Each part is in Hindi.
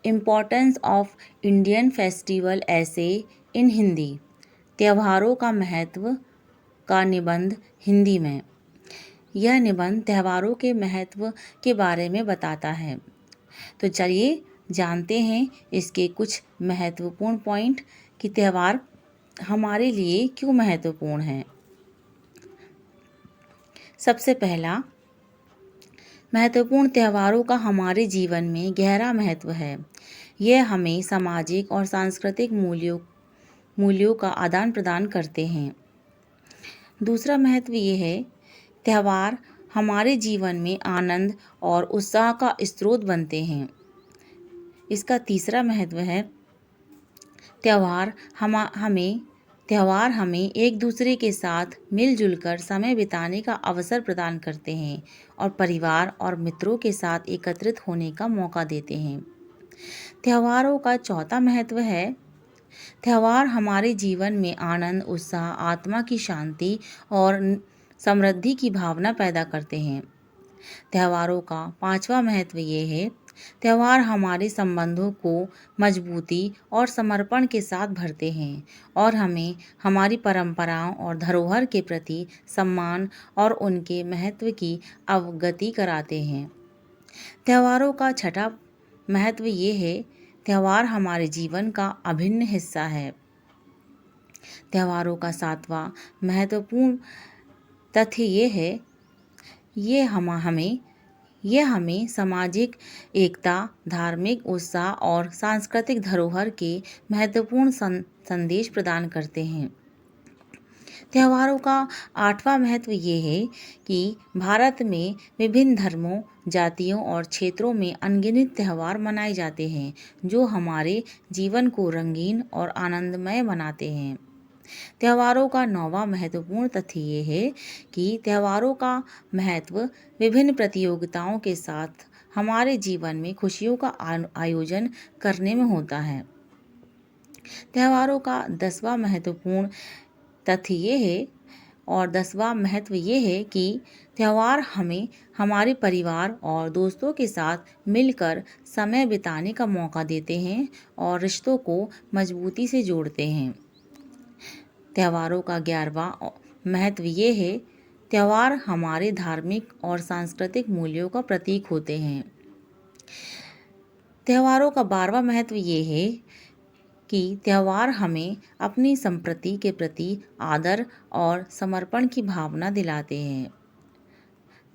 इम्पोर्टेंस ऑफ इंडियन फेस्टिवल ऐसे इन हिंदी। त्योहारों का महत्व का निबंध हिंदी में। यह निबंध त्योहारों के महत्व के बारे में बताता है। तो चलिए जानते हैं इसके कुछ महत्वपूर्ण पॉइंट कि त्यौहार हमारे लिए क्यों महत्वपूर्ण हैं। सबसे पहला महत्वपूर्ण, त्योहारों का हमारे जीवन में गहरा महत्व है। यह हमें सामाजिक और सांस्कृतिक मूल्यों का आदान प्रदान करते हैं। दूसरा महत्व ये है, त्यौहार हमारे जीवन में आनंद और उत्साह का स्रोत बनते हैं। इसका तीसरा महत्व है, त्यौहार हमें एक दूसरे के साथ मिलजुल कर समय बिताने का अवसर प्रदान करते हैं और परिवार और मित्रों के साथ एकत्रित होने का मौका देते हैं। त्योहारों का चौथा महत्व है, त्यौहार हमारे जीवन में आनंद, उत्साह, आत्मा की शांति और समृद्धि की भावना पैदा करते हैं। त्योहारों का पांचवा महत्व ये है, त्यौहार हमारे संबंधों को मजबूती और समर्पण के साथ भरते हैं और हमें हमारी परंपराओं और धरोहर के प्रति सम्मान और उनके महत्व की अवगति कराते हैं। त्योहारों का छठा महत्व ये है, त्यौहार हमारे जीवन का अभिन्न हिस्सा है। त्योहारों का सातवां महत्वपूर्ण तथ्य ये है, यह हमें सामाजिक एकता, धार्मिक उत्साह और सांस्कृतिक धरोहर के महत्वपूर्ण संदेश प्रदान करते हैं। त्योहारों का आठवां महत्व ये है कि भारत में विभिन्न धर्मों, जातियों और क्षेत्रों में अनगिनत त्यौहार मनाए जाते हैं, जो हमारे जीवन को रंगीन और आनंदमय बनाते हैं। त्योहारों का नौवां महत्वपूर्ण तथ्य ये है कि त्योहारों का महत्व विभिन्न प्रतियोगिताओं के साथ हमारे जीवन में खुशियों का आयोजन करने में होता है। त्योहारों का 10वां महत्वपूर्ण तथ्य ये है और 10वां महत्व ये है कि त्यौहार हमें हमारे परिवार और दोस्तों के साथ मिलकर समय बिताने का मौका देते हैं और रिश्तों को मजबूती से जोड़ते हैं। त्योहारों का 11वां महत्व ये है, त्यौहार हमारे धार्मिक और सांस्कृतिक मूल्यों का प्रतीक होते हैं। त्योहारों का 12वां महत्व ये है कि त्यौहार हमें अपनी संस्कृति के प्रति आदर और समर्पण की भावना दिलाते हैं।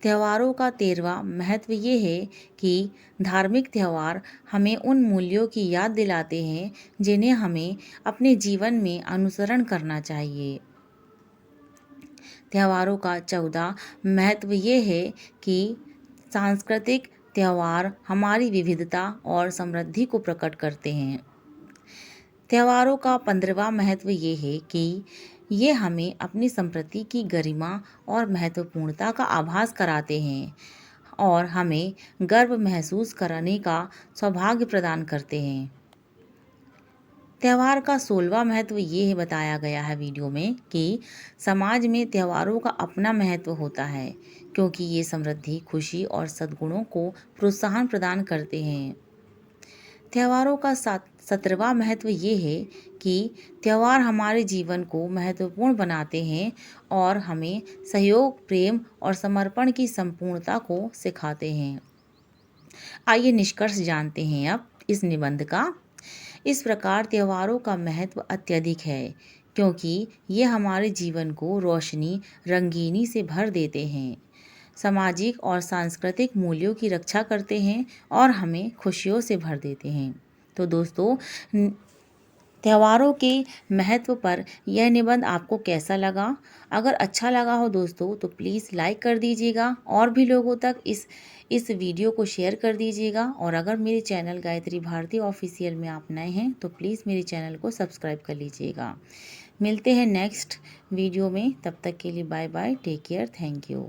त्योहारों का 13वां महत्व ये है कि धार्मिक त्यौहार हमें उन मूल्यों की याद दिलाते हैं जिन्हें हमें अपने जीवन में अनुसरण करना चाहिए। त्योहारों का 14वां महत्व ये है कि सांस्कृतिक त्यौहार हमारी विविधता और समृद्धि को प्रकट करते हैं। त्योहारों का 15वां महत्व ये है कि ये हमें अपनी संस्कृति की गरिमा और महत्वपूर्णता का आभास कराते हैं और हमें गर्व महसूस कराने का सौभाग्य प्रदान करते हैं। त्यौहार का 16वां महत्व ये है, बताया गया है वीडियो में, कि समाज में त्यौहारों का अपना महत्व होता है क्योंकि ये समृद्धि, खुशी और सद्गुणों को प्रोत्साहन प्रदान करते हैं। त्योहारों का 17वां महत्व ये है कि त्यौहार हमारे जीवन को महत्वपूर्ण बनाते हैं और हमें सहयोग, प्रेम और समर्पण की संपूर्णता को सिखाते हैं। आइए निष्कर्ष जानते हैं अब इस निबंध का। इस प्रकार त्योहारों का महत्व अत्यधिक है क्योंकि ये हमारे जीवन को रोशनी, रंगीनी से भर देते हैं, सामाजिक और सांस्कृतिक मूल्यों की रक्षा करते हैं और हमें खुशियों से भर देते हैं। तो दोस्तों, त्योहारों के महत्व पर यह निबंध आपको कैसा लगा? अगर अच्छा लगा हो दोस्तों तो प्लीज़ लाइक कर दीजिएगा और भी लोगों तक इस वीडियो को शेयर कर दीजिएगा। और अगर मेरे चैनल गायत्री भारती ऑफिशियल में आप नए हैं तो प्लीज़ मेरे चैनल को सब्सक्राइब कर लीजिएगा। मिलते हैं नेक्स्ट वीडियो में, तब तक के लिए bye bye, take care, thank you.